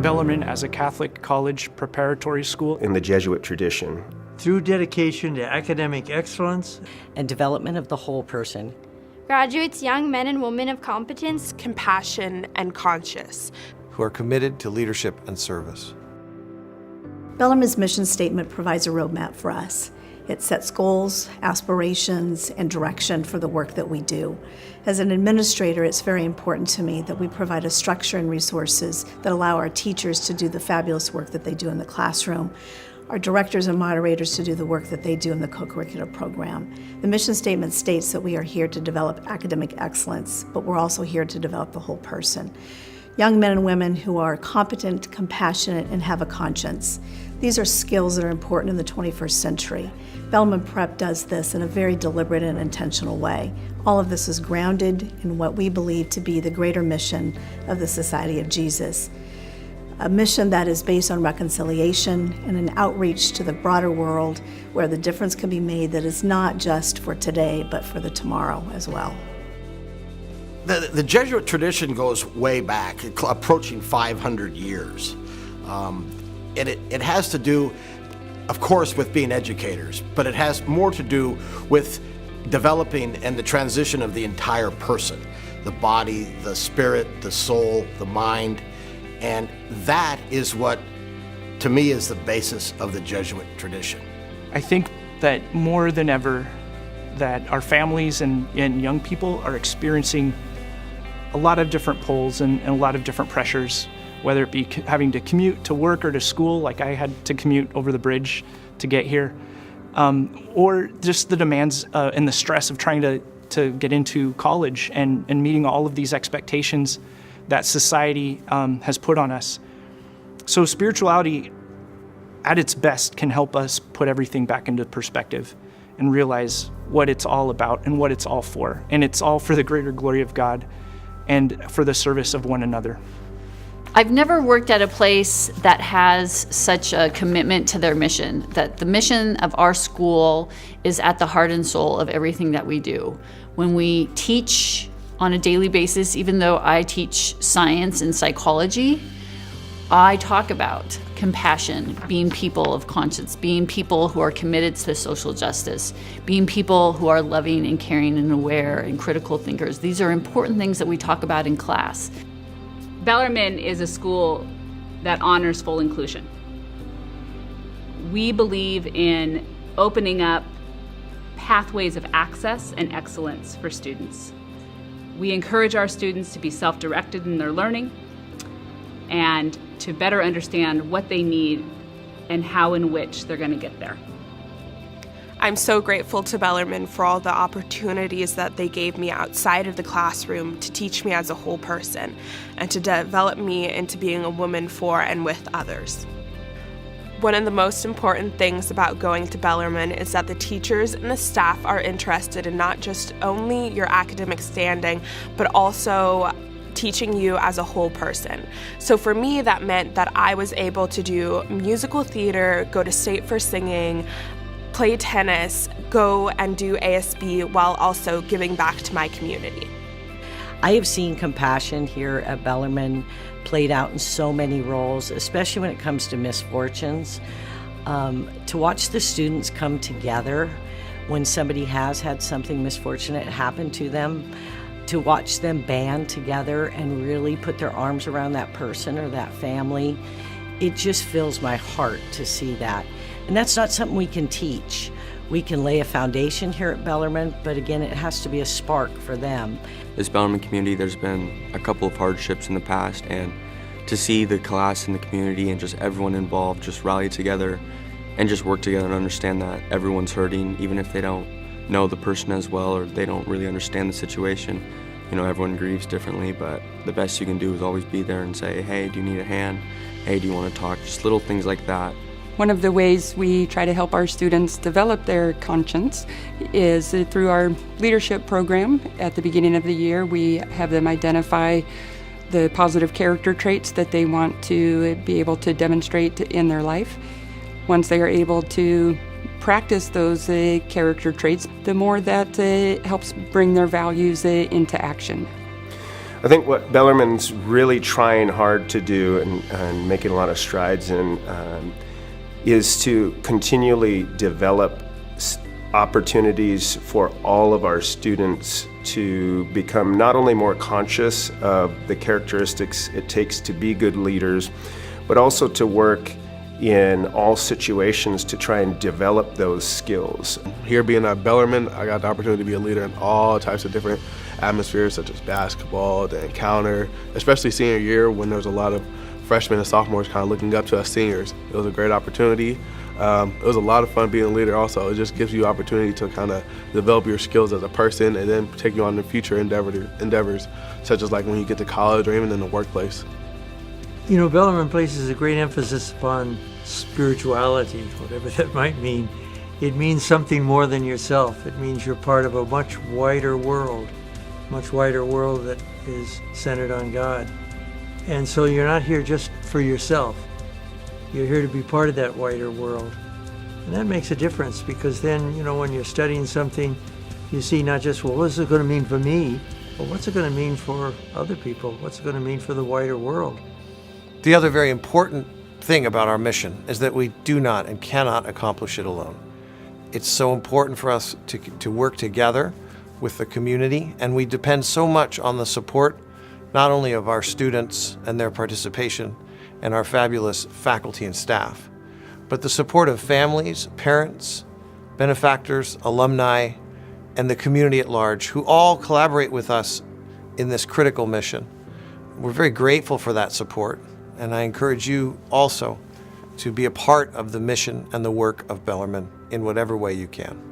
Bellarmine as a Catholic college preparatory school. In the Jesuit tradition. Through dedication to academic excellence and development of the whole person. Graduates young men and women of competence, compassion, and conscience. Who are committed to leadership and service. Bellarmine's mission statement provides a roadmap for us. It sets goals, aspirations, and direction for the work that we do. As an administrator, it's very important to me that we provide a structure and resources that allow our teachers to do the fabulous work that they do in the classroom, our directors and moderators to do the work that they do in the co-curricular program. The mission statement states that we are here to develop academic excellence, but we're also here to develop the whole person. Young men and women who are competent, compassionate, and have a conscience. These are skills that are important in the 21st century. Bellarmine Prep does this in a very deliberate and intentional way. All of this is grounded in what we believe to be the greater mission of the Society of Jesus. A mission that is based on reconciliation and an outreach to the broader world where the difference can be made that is not just for today, but for the tomorrow as well. The Jesuit tradition goes way back, approaching 500 years. It has to do, of course, with being educators, but it has more to do with developing and the transition of the entire person, the body, the spirit, the soul, the mind, and that is what, to me, is the basis of the Jesuit tradition. I think that more than ever, that our families and young people are experiencing a lot of different pulls and a lot of different pressures, whether it be having to commute to work or to school, like I had to commute over the bridge to get here, or just the demands and the stress of trying to get into college and meeting all of these expectations that society has put on us. So spirituality at its best can help us put everything back into perspective and realize what it's all about and what it's all for. And it's all for the greater glory of God and for the service of one another. I've never worked at a place that has such a commitment to their mission, that the mission of our school is at the heart and soul of everything that we do. When we teach on a daily basis, even though I teach science and psychology, I talk about compassion, being people of conscience, being people who are committed to social justice, being people who are loving and caring and aware and critical thinkers. These are important things that we talk about in class. Bellarmine is a school that honors full inclusion. We believe in opening up pathways of access and excellence for students. We encourage our students to be self-directed in their learning and to better understand what they need and how in which they're going to get there. I'm so grateful to Bellarmine for all the opportunities that they gave me outside of the classroom to teach me as a whole person and to develop me into being a woman for and with others. One of the most important things about going to Bellarmine is that the teachers and the staff are interested in not just only your academic standing, but also teaching you as a whole person. So for me, that meant that I was able to do musical theater, go to state for singing, play tennis, go and do ASB while also giving back to my community. I have seen compassion here at Bellarmine played out in so many roles, especially when it comes to misfortunes. To watch the students come together when somebody has had something misfortunate happen to them, to watch them band together and really put their arms around that person or that family, it just fills my heart to see that. And that's not something we can teach. We can lay a foundation here at Bellarmine, but again, it has to be a spark for them. This Bellarmine community, there's been a couple of hardships in the past, and to see the class and the community and just everyone involved just rally together and just work together and understand that everyone's hurting, even if they don't know the person as well or they don't really understand the situation. You know, everyone grieves differently, but the best you can do is always be there and say, hey, do you need a hand? Hey, do you want to talk? Just little things like that. One of the ways we try to help our students develop their conscience is through our leadership program. At the beginning of the year, we have them identify the positive character traits that they want to be able to demonstrate in their life. Once they are able to practice those character traits, the more that helps bring their values into action. I think what Bellarmine's really trying hard to do and making a lot of strides in is to continually develop opportunities for all of our students to become not only more conscious of the characteristics it takes to be good leaders, but also to work in all situations to try and develop those skills. Here being at Bellarmine, I got the opportunity to be a leader in all types of different atmospheres, such as basketball, the encounter, especially senior year when there was a lot of freshmen and sophomores kind of looking up to us seniors. It was a great opportunity. It was a lot of fun being a leader also. It just gives you opportunity to kind of develop your skills as a person and then take you on to future endeavors, such as like when you get to college or even in the workplace. You know, Bellarmine places a great emphasis upon spirituality, whatever that might mean. It means something more than yourself. It means you're part of a much wider world that is centered on God. And so you're not here just for yourself. You're here to be part of that wider world. And that makes a difference because then, you know, when you're studying something, you see not just, well, what's it going to mean for me, but what's it going to mean for other people? What's it going to mean for the wider world? The other very important thing about our mission is that we do not and cannot accomplish it alone. It's so important for us to work together with the community, and we depend so much on the support not only of our students and their participation and our fabulous faculty and staff, but the support of families, parents, benefactors, alumni, and the community at large, who all collaborate with us in this critical mission. We're very grateful for that support, and I encourage you also to be a part of the mission and the work of Bellarmine in whatever way you can.